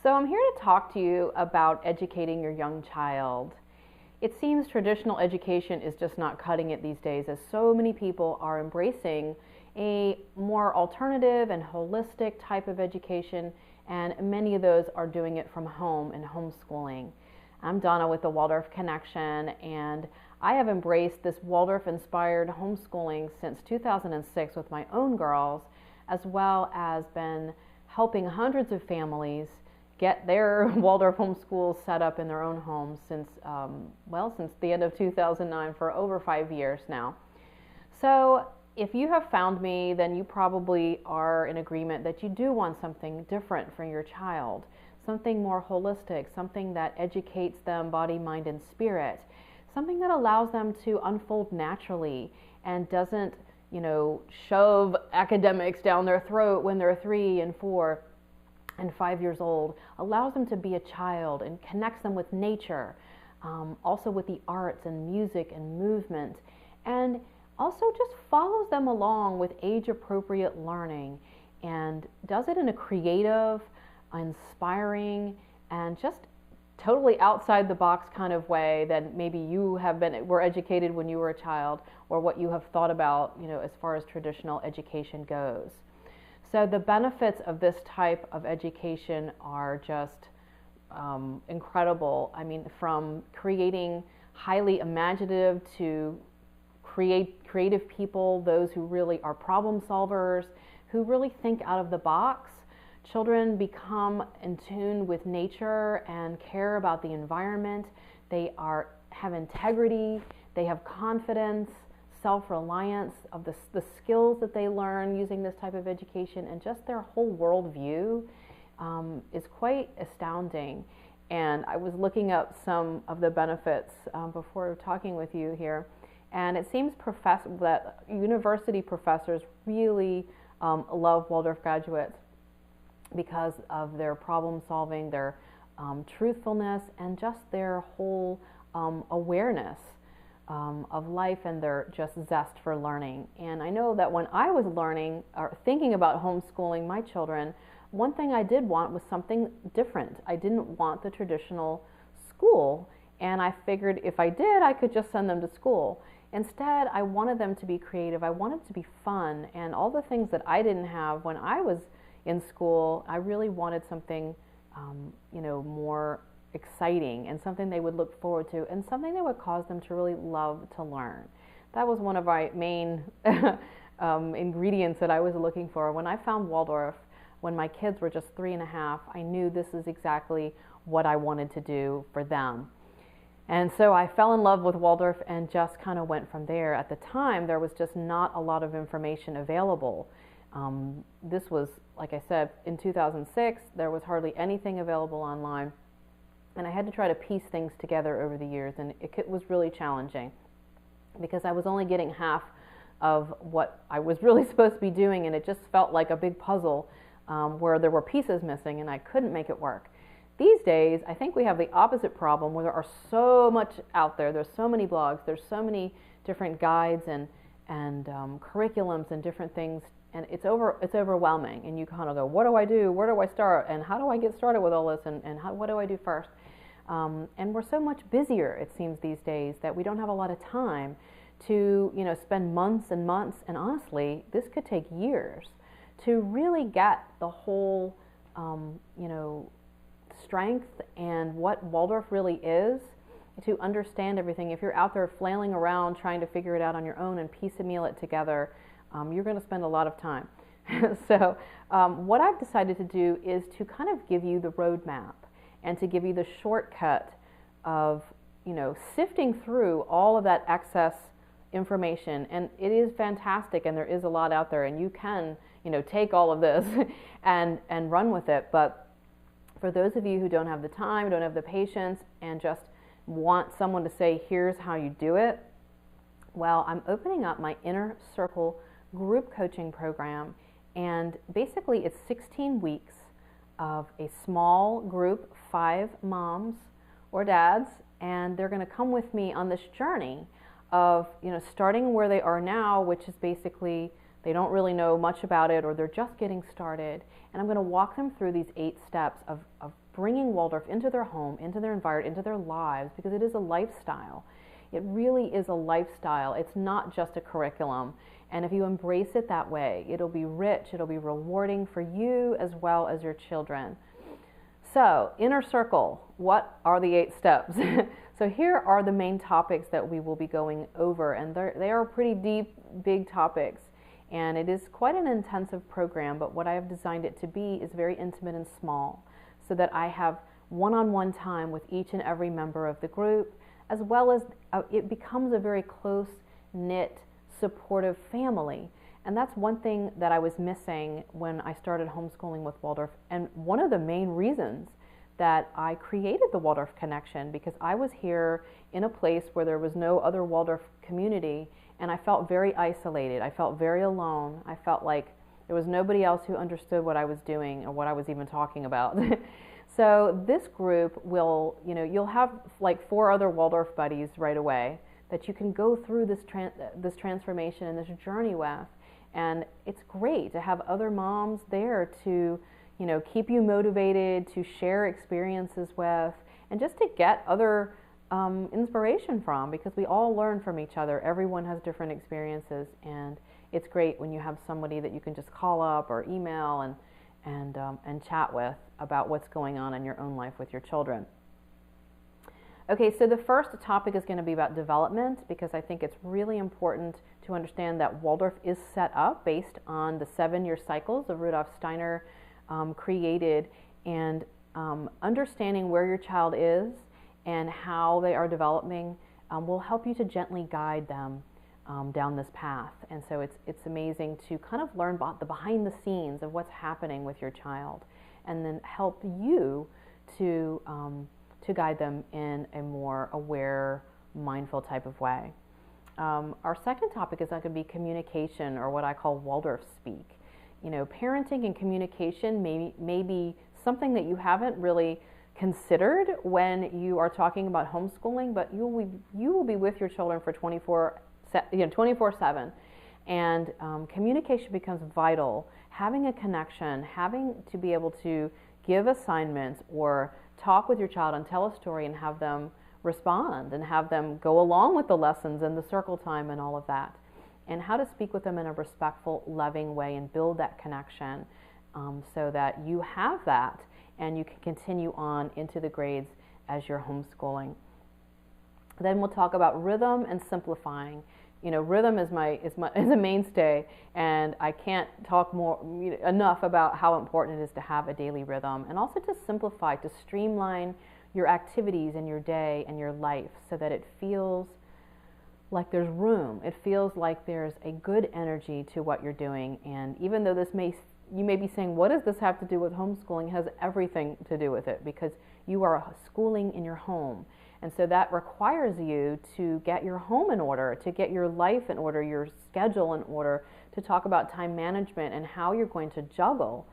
So I'm here to talk to you about educating your young child. It seems traditional education is just not cutting it these days, as so many people are embracing a more alternative and holistic type of education, and many of those are doing it from home and homeschooling. I'm Donna with the Waldorf Connection, and I have embraced this Waldorf-inspired homeschooling since 2006 with my own girls, as well as been helping hundreds of families get their Waldorf homeschool set up in their own homes since the end of 2009, for over 5 years now. So if you have found me, then you probably are in agreement that you do want something different for your child, something more holistic, something that educates them body, mind, and spirit, something that allows them to unfold naturally and doesn't, shove academics down their throat when they're 3 and 4 and 5 years old, allows them to be a child and connects them with nature, also with the arts and music and movement, and also just follows them along with age-appropriate learning and does it in a creative, inspiring, and just totally outside the box kind of way that maybe you were educated when you were a child, or what you have thought about, as far as traditional education goes. So the benefits of this type of education are just incredible. I mean, from creating highly imaginative to creative people, those who really are problem solvers, who really think out of the box. Children become in tune with nature and care about the environment. They have integrity, they have confidence, self-reliance of the skills that they learn using this type of education, and just their whole worldview is quite astounding. And I was looking up some of the benefits before talking with you here, and it seems that university professors really love Waldorf graduates because of their problem solving, their truthfulness, and just their whole awareness of life, and their just zest for learning. And I know that when I was learning or thinking about homeschooling my children, one thing I did want was something different. I didn't want the traditional school, and I figured if I did, I could just send them to school. Instead, I wanted them to be creative. I wanted it to be fun, and all the things that I didn't have when I was in school, I really wanted something, more exciting, and something they would look forward to, and something that would cause them to really love to learn. That was one of my main ingredients that I was looking for. When I found Waldorf, when my kids were just 3 and a half, I knew this is exactly what I wanted to do for them. And so I fell in love with Waldorf and just kind of went from there. At the time, there was just not a lot of information available. This was, like I said, in 2006, there was hardly anything available online. And I had to try to piece things together over the years, and it was really challenging because I was only getting half of what I was really supposed to be doing, and it just felt like a big puzzle where there were pieces missing, and I couldn't make it work. These days, I think we have the opposite problem, where there are so much out there. There's so many blogs, there's so many different guides and curriculums and different things, and it's overwhelming. And you kind of go, what do I do? Where do I start? And how do I get started with all this? And what do I do first? And we're so much busier, it seems, these days, that we don't have a lot of time to spend months and months, and honestly, this could take years to really get the whole strength and what Waldorf really is, to understand everything. If you're out there flailing around trying to figure it out on your own and piecemeal it together, you're going to spend a lot of time. So what I've decided to do is to kind of give you the roadmap and to give you the shortcut of sifting through all of that excess information. And it is fantastic, and there is a lot out there, and you can take all of this and run with it. But for those of you who don't have the time, don't have the patience, and just want someone to say, here's how you do it, well, I'm opening up my Inner Circle group coaching program, and basically it's 16 weeks of a small group, 5 moms or dads, and they're going to come with me on this journey of starting where they are now, which is basically they don't really know much about it, or they're just getting started. And I'm going to walk them through these 8 steps of bringing Waldorf into their home, into their environment, into their lives, because it is a lifestyle. It really is a lifestyle. It's not just a curriculum. And if you embrace it that way, it'll be rich, it'll be rewarding for you as well as your children. So, inner circle, what are the 8 steps? So here are the main topics that we will be going over, and they are pretty deep, big topics. And it is quite an intensive program, but what I have designed it to be is very intimate and small, so that I have one-on-one time with each and every member of the group, as well as it becomes a very close-knit, supportive family. And that's one thing that I was missing when I started homeschooling with Waldorf, and one of the main reasons that I created the Waldorf Connection, because I was here in a place where there was no other Waldorf community, and I felt very isolated. I felt very alone. I felt like there was nobody else who understood what I was doing or what I was even talking about. So this group will, you'll have like 4 other Waldorf buddies right away that you can go through this transformation and this journey with. And it's great to have other moms there to, keep you motivated, to share experiences with, and just to get other inspiration from, because we all learn from each other. Everyone has different experiences, and it's great when you have somebody that you can just call up or email and chat with about what's going on in your own life with your children. Okay, so the first topic is going to be about development, because I think it's really important to understand that Waldorf is set up based on the 7-year cycles of Rudolf Steiner created, and understanding where your child is and how they are developing will help you to gently guide them down this path. And so it's amazing to kind of learn about the behind the scenes of what's happening with your child, and then help you to guide them in a more aware, mindful type of way. Our second topic is going to be communication, or what I call Waldorf speak. Parenting and communication may be something that you haven't really considered when you are talking about homeschooling, but you will be with your children for 24/7, and communication becomes vital. Having a connection, having to be able to give assignments or talk with your child and tell a story and have them respond and have them go along with the lessons and the circle time and all of that, and how to speak with them in a respectful, loving way and build that connection, so that you have that and you can continue on into the grades as you're homeschooling. Then we'll talk about rhythm and simplifying. Rhythm is a mainstay, and I can't talk enough about how important it is to have a daily rhythm, and also to simplify, to streamline your activities in your day and your life, so that it feels like there's room. It feels like there's a good energy to what you're doing. And even though you may be saying, what does this have to do with homeschooling? It has everything to do with it, because you are schooling in your home. And so that requires you to get your home in order, to get your life in order, your schedule in order, to talk about time management and how you're going to juggle,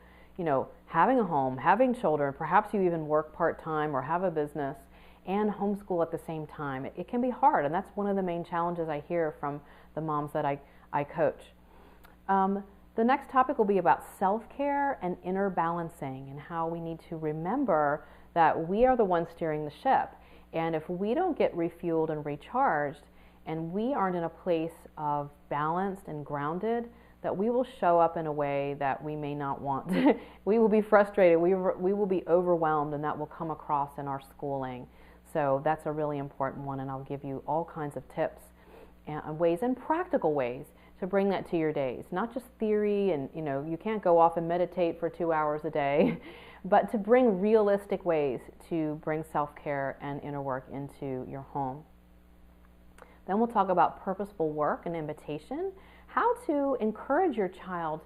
having a home, having children, perhaps you even work part-time or have a business, and homeschool at the same time. It can be hard, and that's one of the main challenges I hear from the moms that I coach. The next topic will be about self-care and inner balancing, and how we need to remember that we are the ones steering the ship. And if we don't get refueled and recharged, and we aren't in a place of balanced and grounded, that we will show up in a way that we may not want. We will be frustrated, we will be overwhelmed, and that will come across in our schooling. So that's a really important one, and I'll give you all kinds of tips and ways, and practical ways, to bring that to your days. Not just theory, and you can't go off and meditate for 2 hours a day, but to bring realistic ways to bring self-care and inner work into your home. Then we'll talk about purposeful work and invitation, how to encourage your child,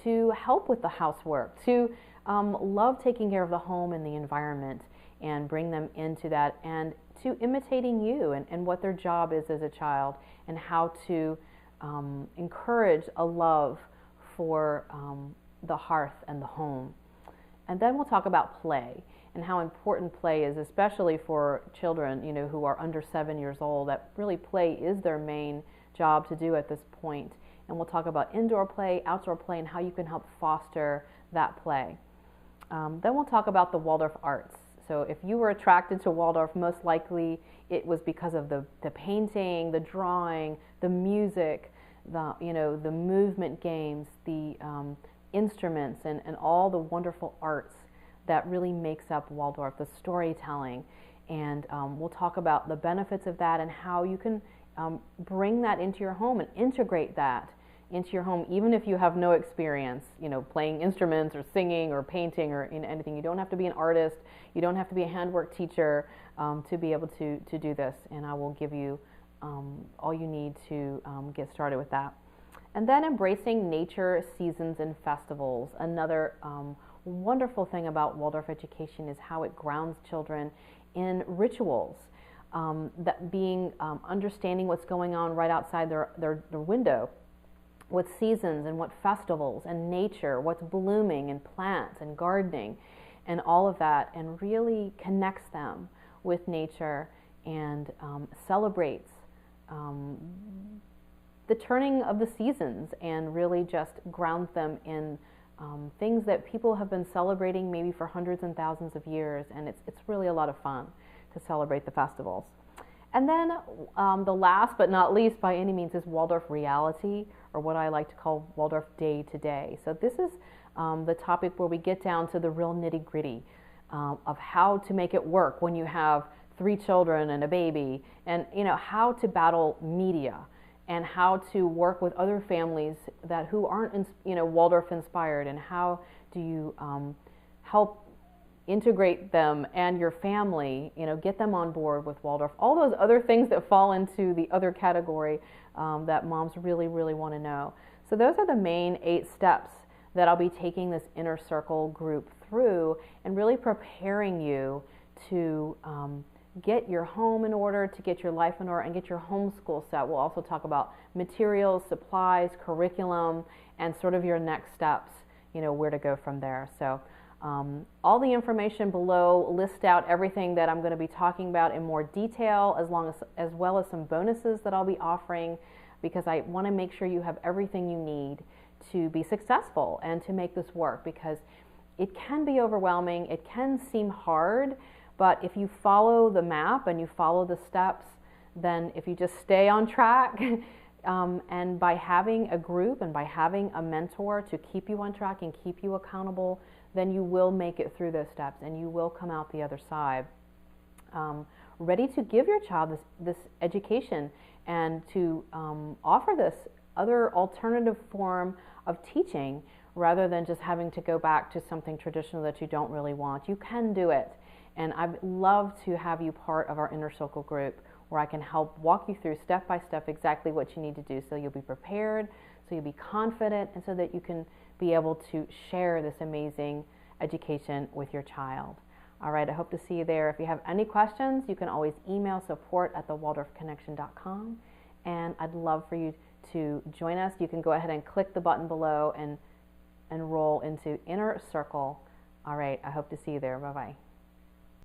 to help with the housework, to love taking care of the home and the environment, and bring them into that, and to imitating you and what their job is as a child, and how to encourage a love for the hearth and the home. And then we'll talk about play, and how important play is, especially for children, who are under 7 years old, that really play is their main job to do at this point. and we'll talk about indoor play, outdoor play, and how you can help foster that play. Then we'll talk about the Waldorf arts. So if you were attracted to Waldorf, most likely it was because of the painting, the drawing, the music, the movement games, the instruments, and all the wonderful arts that really makes up Waldorf, the storytelling. And we'll talk about the benefits of that and how you can bring that into your home and integrate that into your home, even if you have no experience, playing instruments or singing or painting or anything. You don't have to be an artist. You don't have to be a handwork teacher to be able to do this. And I will give you all you need to get started with that. And then embracing nature, seasons, and festivals. Another wonderful thing about Waldorf education is how it grounds children in rituals. That being understanding what's going on right outside their window, what seasons and what festivals and nature, what's blooming and plants and gardening and all of that, and really connects them with nature and celebrates the turning of the seasons and really just grounds them in things that people have been celebrating maybe for hundreds and thousands of years, and it's really a lot of fun to celebrate the festivals. And then the last but not least by any means is Waldorf reality, or what I like to call Waldorf day to day. So this is the topic where we get down to the real nitty gritty of how to make it work when you have 3 children and a baby, and how to battle media and how to work with other families who aren't Waldorf inspired, and how do you help integrate them and your family, get them on board with Waldorf. All those other things that fall into the other category that moms really, really want to know. So those are the main 8 steps that I'll be taking this inner circle group through and really preparing you to get your home in order, to get your life in order, and get your homeschool set. We'll also talk about materials, supplies, curriculum, and sort of your next steps, where to go from there. So all the information below lists out everything that I'm going to be talking about in more detail, as well as some bonuses that I'll be offering, because I want to make sure you have everything you need to be successful and to make this work, because it can be overwhelming, it can seem hard, but if you follow the map and you follow the steps, then if you just stay on track, and by having a group and by having a mentor to keep you on track and keep you accountable, then you will make it through those steps and you will come out the other side ready to give your child this education and to offer this other alternative form of teaching, rather than just having to go back to something traditional that you don't really want. You can do it. And I'd love to have you part of our Inner Circle group, where I can help walk you through step by step exactly what you need to do, so you'll be prepared, so you'll be confident, and so that you can be able to share this amazing education with your child. All right, I hope to see you there. If you have any questions, you can always email support@thewaldorfconnection.com, and I'd love for you to join us. You can go ahead and click the button below and enroll into Inner Circle. All right, I hope to see you there. Bye-bye.